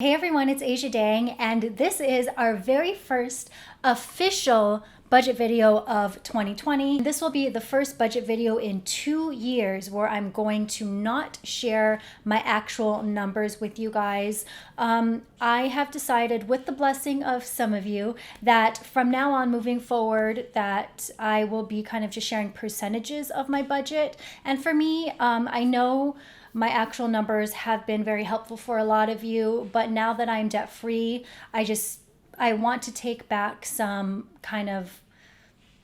Hey everyone, it's Asia Dang, and this is our very first official budget video of 2020. This will be the first budget video in 2 years where I'm going to not share my actual numbers with you guys. I have decided, with the blessing of some of you, that from now on moving forward that I will be kind of just sharing percentages of my budget. And for me, I know my actual numbers have been very helpful for a lot of you, but now that I'm debt free, I want to take back some kind of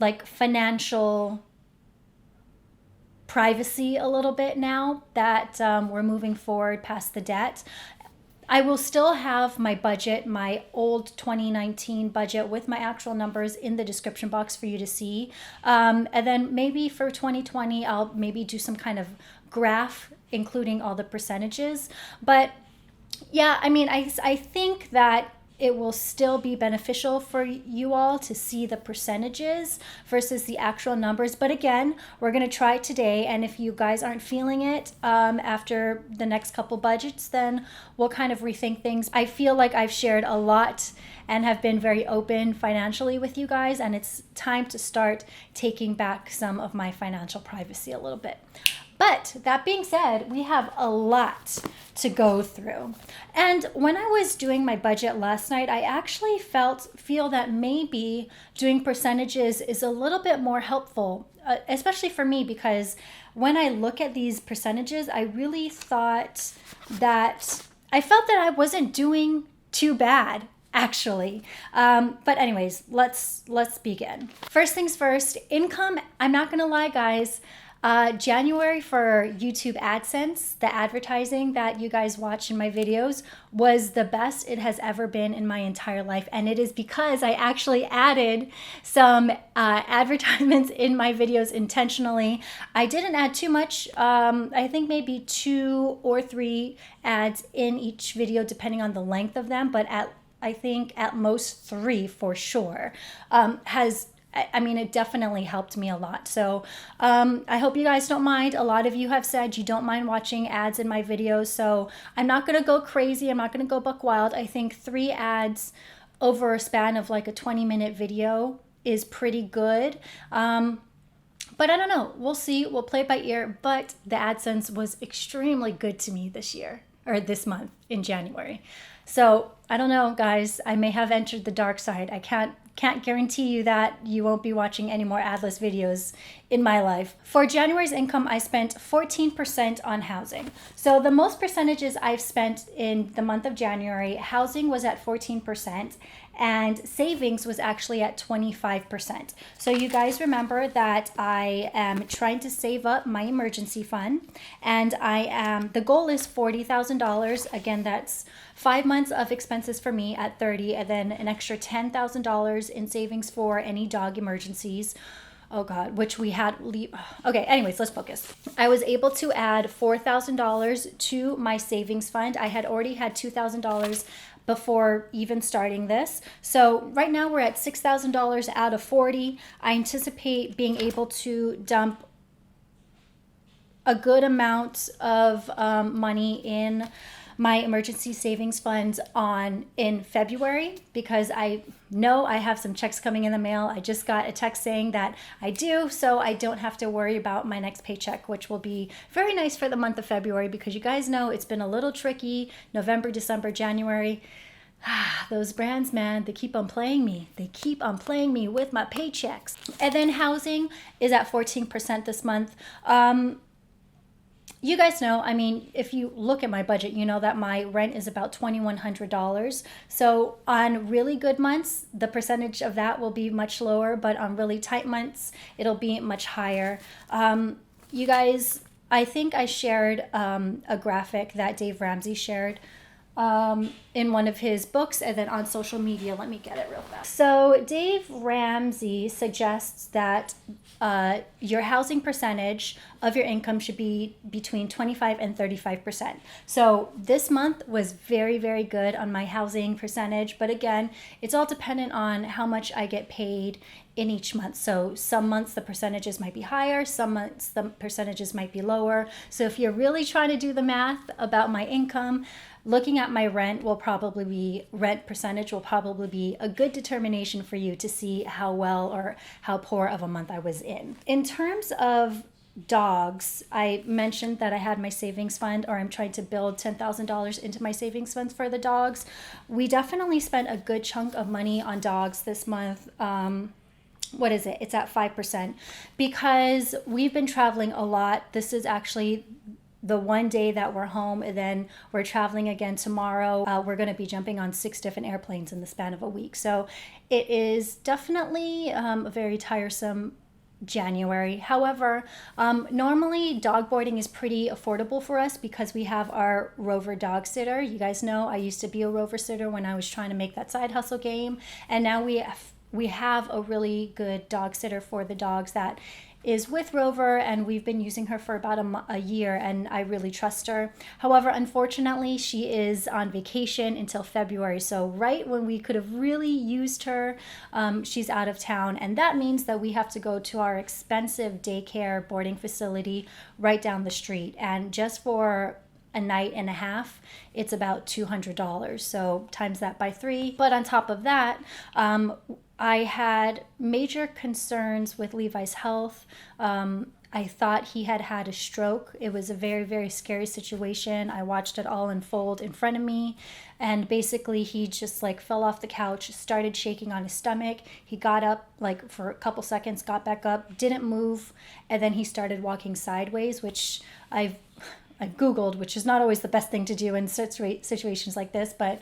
like financial privacy a little bit now that we're moving forward past the debt. I will still have my budget, my old 2019 budget with my actual numbers in the description box for you to see. And then maybe for 2020, I'll maybe do some kind of graph including all the percentages. But yeah, I mean, I think that it will still be beneficial for you all to see the percentages versus the actual numbers. But again, we're going to try it today. And if you guys aren't feeling it after the next couple budgets, then we'll kind of rethink things. I feel like I've shared a lot and have been very open financially with you guys. And it's time to start taking back some of my financial privacy a little bit. But that being said, we have a lot to go through. And when I was doing my budget last night, I actually feel that maybe doing percentages is a little bit more helpful, especially for me, because when I look at these percentages, I really thought that I felt that I wasn't doing too bad, actually. But anyways, let's begin. First things first, income. I'm not gonna lie, guys. January for YouTube AdSense, the advertising that you guys watch in my videos, was the best it has ever been in my entire life. And it is because I actually added some advertisements in my videos intentionally. I didn't add too much. I think maybe 2 or 3 ads in each video, depending on the length of them. But I think at most 3 for sure. It definitely helped me a lot. So I hope you guys don't mind. A lot of you have said you don't mind watching ads in my videos. So I'm not going to go crazy. I'm not going to go buck wild. I think 3 ads over a span of like a 20-minute video is pretty good. But I don't know. We'll see. We'll play it by ear. But the AdSense was extremely good to me this month in January. So I don't know, guys. I may have entered the dark side. I can't guarantee you that you won't be watching any more adless videos in my life. For January's income, I spent 14% on housing. So the most percentages I've spent in the month of January, housing was at 14%, and savings was actually at 25%. So you guys remember that I am trying to save up my emergency fund, and the goal is $40,000. Again, that's 5 months of expenses for me at 30, and then an extra $10,000 in savings for any dog emergencies. Oh God, which we had okay, anyways, let's focus. I was able to add $4,000 to my savings fund. I had already had $2,000 before even starting this. So right now we're at $6,000 out of 40. I anticipate being able to dump a good amount of money in my emergency savings funds in February, because I know I have some checks coming in the mail. I just got a text saying that I do, so I don't have to worry about my next paycheck, which will be very nice for the month of February, because you guys know it's been a little tricky. November, December, January. Those brands, man, they keep on playing me. They keep on playing me with my paychecks. And then housing is at 14% this month. You guys know, I mean, if you look at my budget, you know that my rent is about $2,100. So on really good months, the percentage of that will be much lower, but on really tight months, it'll be much higher. You guys, I think I shared a graphic that Dave Ramsey shared in one of his books, and then on social media. Let me get it real fast. So Dave Ramsey suggests that your housing percentage of your income should be between 25 and 35%. So this month was very, very good on my housing percentage. But again, it's all dependent on how much I get paid in each month. So some months the percentages might be higher, some months the percentages might be lower. So if you're really trying to do the math about my income, looking at my rent percentage will probably be a good determination for you to see how well or how poor of a month I was in. In terms of dogs, I mentioned that I had my savings fund, or I'm trying to build $10,000 into my savings funds for the dogs. We definitely spent a good chunk of money on dogs this month. What is it? It's at 5% because we've been traveling a lot. This is actually the one day that we're home, and then we're traveling again tomorrow. We're going to be jumping on 6 different airplanes in the span of a week. So it is definitely a very tiresome January. However, normally dog boarding is pretty affordable for us because we have our Rover dog sitter. You guys know I used to be a Rover sitter when I was trying to make that side hustle game, and now we have a really good dog sitter for the dogs that is with Rover, and we've been using her for about a year, and I really trust her. However, unfortunately, she is on vacation until February. So right when we could have really used her, she's out of town, and that means that we have to go to our expensive daycare boarding facility right down the street. And just for a night and a half, it's about $200. So times that by 3. But on top of that, I had major concerns with Levi's health. I thought he had had a stroke. It was a very, very scary situation. I watched it all unfold in front of me. And basically he just like fell off the couch, started shaking on his stomach. He got up like for a couple seconds, got back up, didn't move. And then he started walking sideways, which I Googled, which is not always the best thing to do in situations like this, but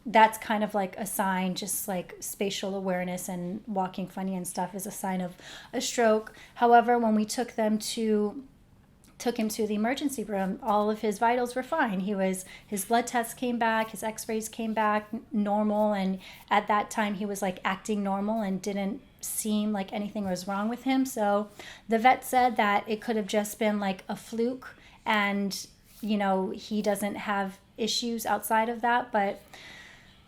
that's kind of like a sign, just like spatial awareness and walking funny and stuff is a sign of a stroke. However, when we took him to the emergency room, all of his vitals were fine. His blood tests came back, his x-rays came back normal, and at that time he was like acting normal and didn't seem like anything was wrong with him. So the vet said that it could have just been like a fluke, and he doesn't have issues outside of that. But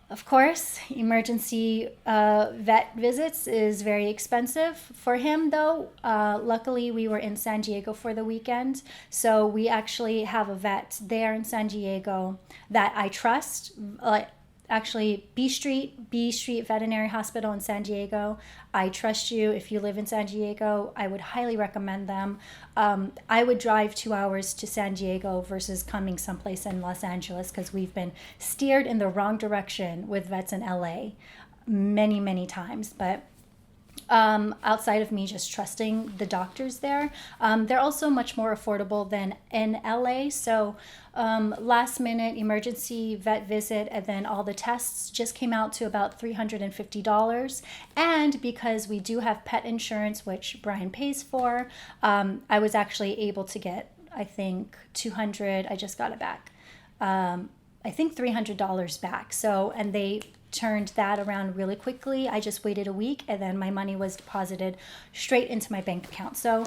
of course, emergency vet visits is very expensive for him, though. Luckily, we were in San Diego for the weekend, so we actually have a vet there in San Diego that I trust. Actually, B Street Veterinary Hospital in San Diego. I trust you. If you live in San Diego, I would highly recommend them. I would drive 2 hours to San Diego versus coming someplace in Los Angeles because we've been steered in the wrong direction with vets in LA many, many times. But outside of me just trusting the doctors there, they're also much more affordable than in LA. So last minute emergency vet visit and then all the tests just came out to about $350. And because we do have pet insurance, which Brian pays for, I was actually able to get, I think, $200. I just got it back. I think $300 back. So, and they turned that around really quickly. I just waited a week and then my money was deposited straight into my bank account. So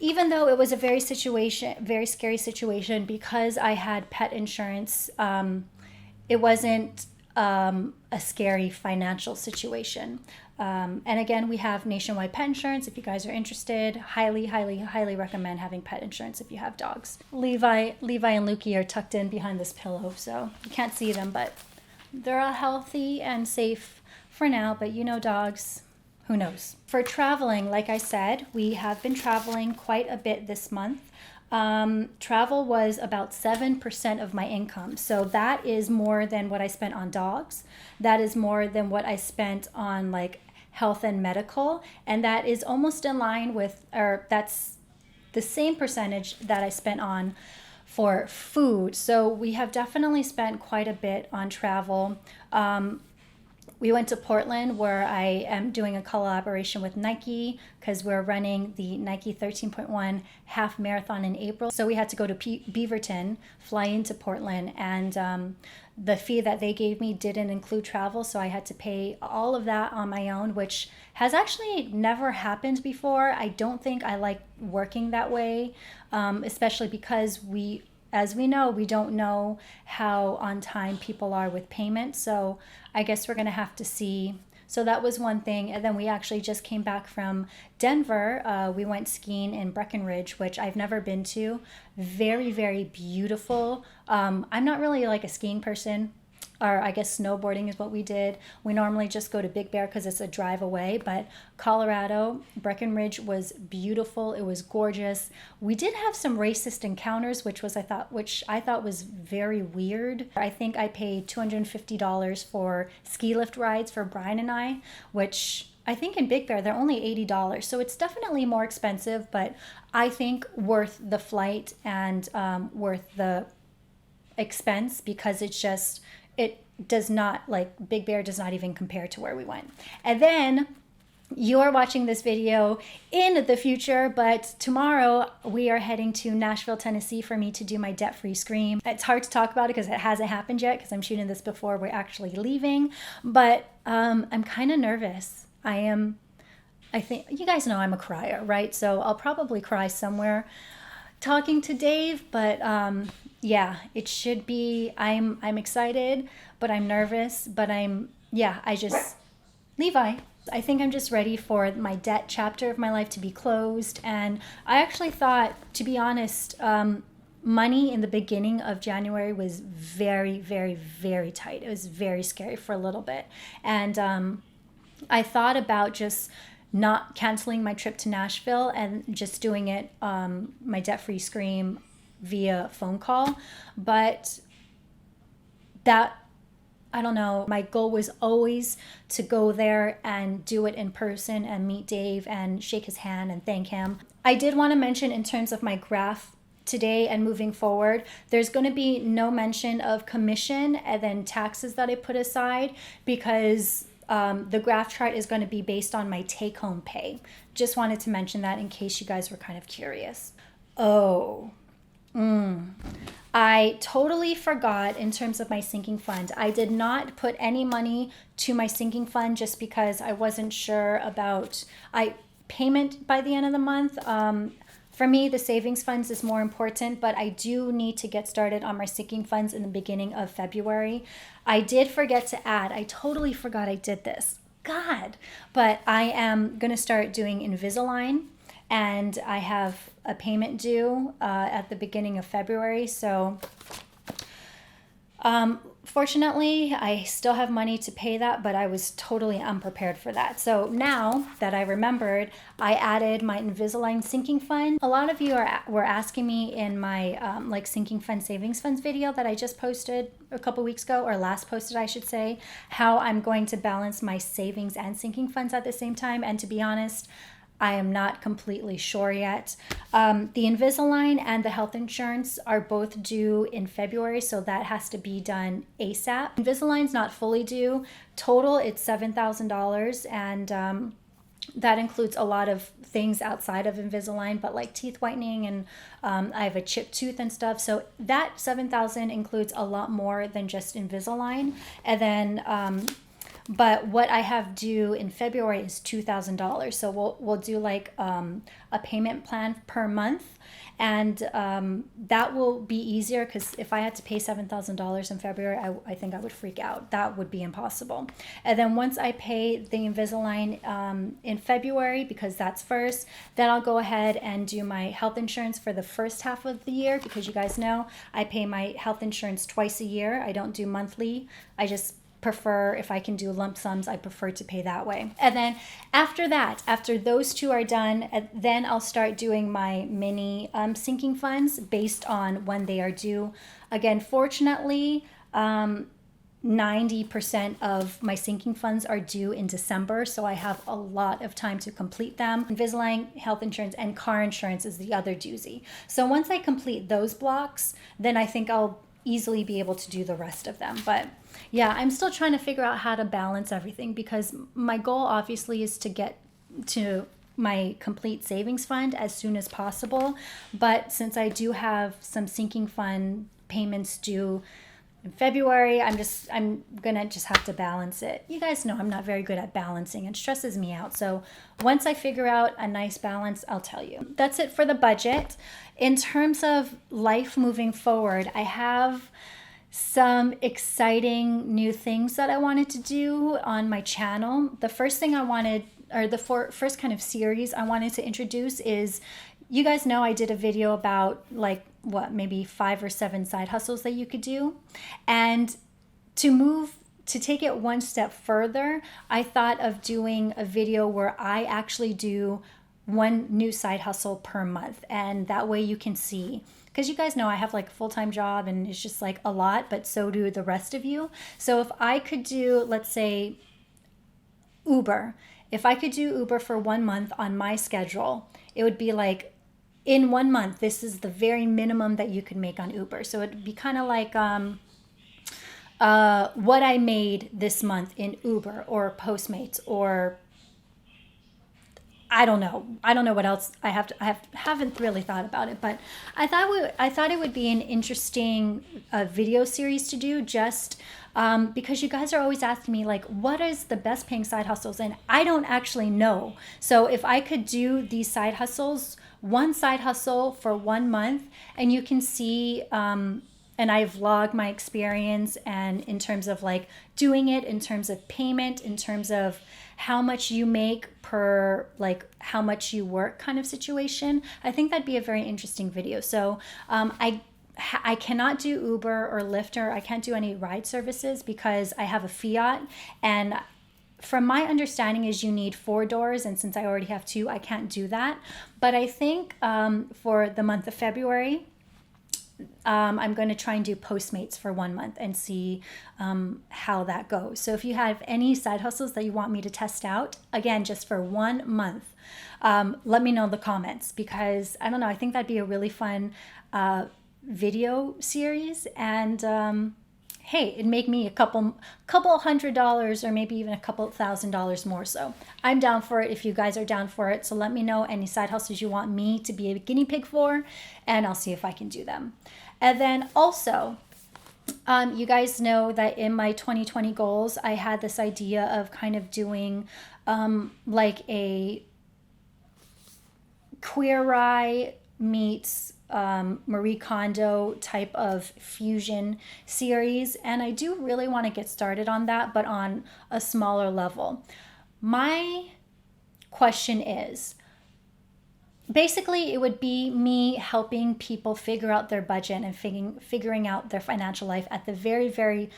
even though it was a very scary situation, because I had pet insurance, it wasn't a scary financial situation. And again, we have nationwide pet insurance. If you guys are interested, highly, highly, highly recommend having pet insurance if you have dogs. Levi and Lukey are tucked in behind this pillow, so you can't see them, but they're all healthy and safe for now. But dogs, who knows? For traveling, like I said, we have been traveling quite a bit this month. Travel was about 7% of my income. So that is more than what I spent on dogs. That is more than what I spent on like health and medical. And that is almost in line with, or that's the same percentage that I spent on for food. So we have definitely spent quite a bit on travel. We went to Portland, where I am doing a collaboration with Nike because we're running the Nike 13.1 half marathon in April. So we had to go to Beaverton, fly into Portland, and the fee that they gave me didn't include travel. So I had to pay all of that on my own, which has actually never happened before. I don't think I like working that way, especially because as we know, we don't know how on time people are with payment. So I guess we're going to have to see So that was one thing. And then we actually just came back from Denver. We went skiing in Breckenridge, which I've never been to. Very, very beautiful. I'm not really like a skiing person, or I guess snowboarding is what we did. We normally just go to Big Bear because it's a drive away, but Colorado, Breckenridge was beautiful. It was gorgeous. We did have some racist encounters, which I thought was very weird. I think I paid $250 for ski lift rides for Brian and I, which I think in Big Bear, they're only $80. So it's definitely more expensive, but I think worth the flight and worth the expense, because it does not, like, Big Bear does not even compare to where we went. And then you are watching this video in the future, but tomorrow we are heading to Nashville, Tennessee for me to do my debt-free scream. It's hard to talk about it because it hasn't happened yet, because I'm shooting this before we're actually leaving, but I'm kind of nervous. I think you guys know I'm a crier, right? So I'll probably cry somewhere talking to Dave, but yeah, it should be. I'm excited, but I'm nervous, but Levi, I think I'm just ready for my debt chapter of my life to be closed. And I actually thought, to be honest, money in the beginning of January was very, very, very tight. It was very scary for a little bit. And I thought about just not canceling my trip to Nashville and just doing it, my debt-free scream via phone call. But I don't know, my goal was always to go there and do it in person and meet Dave and shake his hand and thank him. I did want to mention, in terms of my graph today and moving forward, there's going to be no mention of commission and then taxes that I put aside, because the graph chart is going to be based on my take-home pay. Just wanted to mention that in case you guys were kind of curious. I totally forgot, in terms of my sinking fund. I did not put any money to my sinking fund just because I wasn't sure about payment by the end of the month. For me, the savings funds is more important, but I do need to get started on my sinking funds in the beginning of February. I did forget to add, I totally forgot I did this. God. But I am going to start doing Invisalign, and I have a payment due at the beginning of February. So fortunately, I still have money to pay that, but I was totally unprepared for that. So now that I remembered, I added my Invisalign sinking fund. A lot of you were asking me in my like sinking fund savings funds video that I just posted a couple weeks ago, or last posted I should say, how I'm going to balance my savings and sinking funds at the same time. And to be honest, I am not completely sure yet. The Invisalign and the health insurance are both due in February, so that has to be done ASAP. Invisalign's not fully due. Total, it's $7,000, and that includes a lot of things outside of Invisalign, but like teeth whitening, and I have a chipped tooth and stuff. So that $7,000 includes a lot more than just Invisalign. And then but what I have due in February is $2,000. So we'll do like a payment plan per month, and that will be easier, because if I had to pay $7,000 in February, I think I would freak out. That would be impossible. And then once I pay the Invisalign in February, because that's first, then I'll go ahead and do my health insurance for the first half of the year, because you guys know I pay my health insurance twice a year. I don't do monthly. I just prefer, if I can do lump sums, I prefer to pay that way. And then after that, after those two are done, then I'll start doing my mini sinking funds based on when they are due. Again, fortunately, 90% of my sinking funds are due in December, so I have a lot of time to complete them. Invisalign, health insurance, and car insurance is the other doozy. So once I complete those blocks, then I think I'll easily be able to do the rest of them. But yeah, I'm still trying to figure out how to balance everything, because my goal obviously is to get to my complete savings fund as soon as possible. But since I do have some sinking fund payments due in February, I'm gonna just have to balance it. You guys know I'm not very good at balancing. It stresses me out. So once I figure out a nice balance, I'll tell you. That's it for the budget. In terms of life moving forward, I have some exciting new things that I wanted to do on my channel. The first thing I wanted, or the first kind of series I wanted to introduce is, you guys know I did a video about like what, maybe 5 or 7 side hustles that you could do. And to take it one step further, I thought of doing a video where I actually do one new side hustle per month. And that way you can see, because you guys know I have like a full-time job and it's just like a lot, but so do the rest of you. So if I could do, let's say, Uber, if I could do Uber for 1 month on my schedule, it would be like, in 1 month, this is the very minimum that you could make on Uber. So it'd be kind of like what I made this month in Uber or Postmates, or I don't know what else I haven't really thought about it, but I thought it would be an interesting video series to do, just because you guys are always asking me like, what is the best paying side hustles, and I don't actually know. So if I could do these side hustles, one side hustle for 1 month, and you can see, and I vlog my experience, and in terms of like doing it, in terms of payment, in terms of how much you make per like how much you work kind of situation, I think that'd be a very interesting video. So I cannot do Uber or Lyft, or I can't do any ride services because I have a Fiat, and from my understanding is you need 4 doors, and since I already have 2, I can't do that. But I think for the month of February, I'm going to try and do Postmates for 1 month and see how that goes. So if you have any side hustles that you want me to test out, again, just for 1 month, let me know in the comments, because I don't know, I think that'd be a really fun video series. And hey, it'd make me a couple $100, or maybe even a couple $1,000 more. So I'm down for it if you guys are down for it. So let me know any side hustles you want me to be a guinea pig for, and I'll see if I can do them. And then also, you guys know that in my 2020 goals, I had this idea of kind of doing like a Queer Eye meets Marie Kondo type of fusion series, and I do really want to get started on that, but on a smaller level. My question is, basically it would be me helping people figure out their budget and figuring out their financial life at the very, very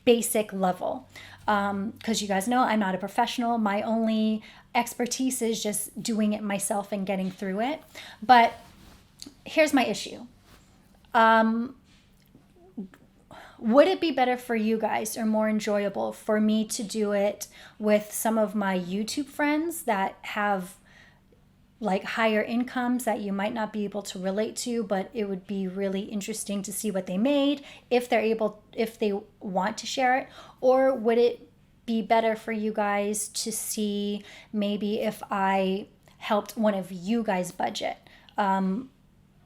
basic level, because you guys know I'm not a professional. My only expertise is just doing it myself and getting through it. But here's my issue. Would it be better for you guys, or more enjoyable for me to do it with some of my YouTube friends that have like higher incomes that you might not be able to relate to, but it would be really interesting to see what they made, if they want to share it? Or would it be better for you guys to see maybe if I helped one of you guys budget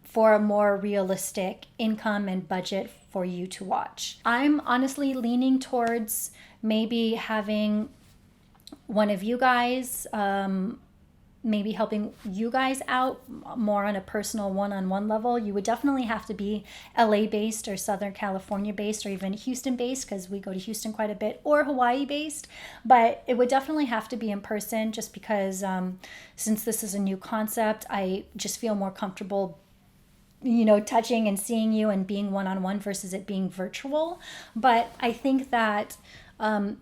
for a more realistic income and budget for you to watch? I'm honestly leaning towards maybe having one of you guys, maybe helping you guys out more on a personal one-on-one level. You would definitely have to be LA based, or Southern California based, or even Houston based, because we go to Houston quite a bit, or Hawaii based. But it would definitely have to be in person, just because since this is a new concept, I just feel more comfortable, you know, touching and seeing you and being one-on-one versus it being virtual. But I think that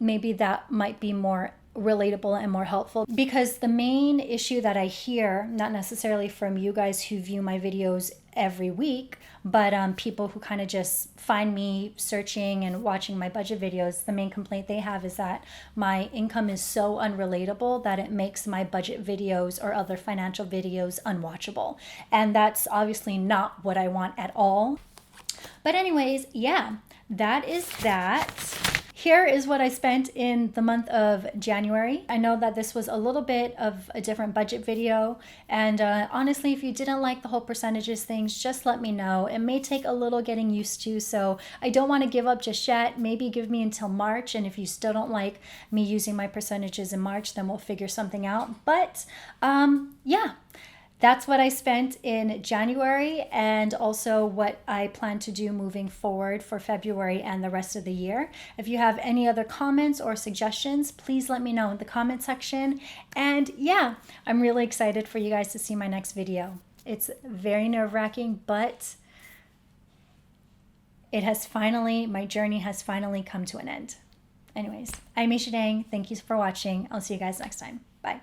maybe that might be more relatable and more helpful, because the main issue that I hear, not necessarily from you guys who view my videos every week, but people who kind of just find me searching and watching my budget videos, the main complaint they have is that my income is so unrelatable that it makes my budget videos or other financial videos unwatchable. And that's obviously not what I want at all. But anyways, yeah, that is that. Here is what I spent in the month of January. I know that this was a little bit of a different budget video, and honestly, if you didn't like the whole percentages things, just let me know. It may take a little getting used to, so I don't want to give up just yet. Maybe give me until March, and if you still don't like me using my percentages in March, then we'll figure something out. But yeah, that's what I spent in January, and also what I plan to do moving forward for February and the rest of the year. If you have any other comments or suggestions, please let me know in the comment section. And yeah, I'm really excited for you guys to see my next video. It's very nerve-wracking, but my journey has finally come to an end. Anyways, I'm Misha Dang. Thank you for watching. I'll see you guys next time. Bye.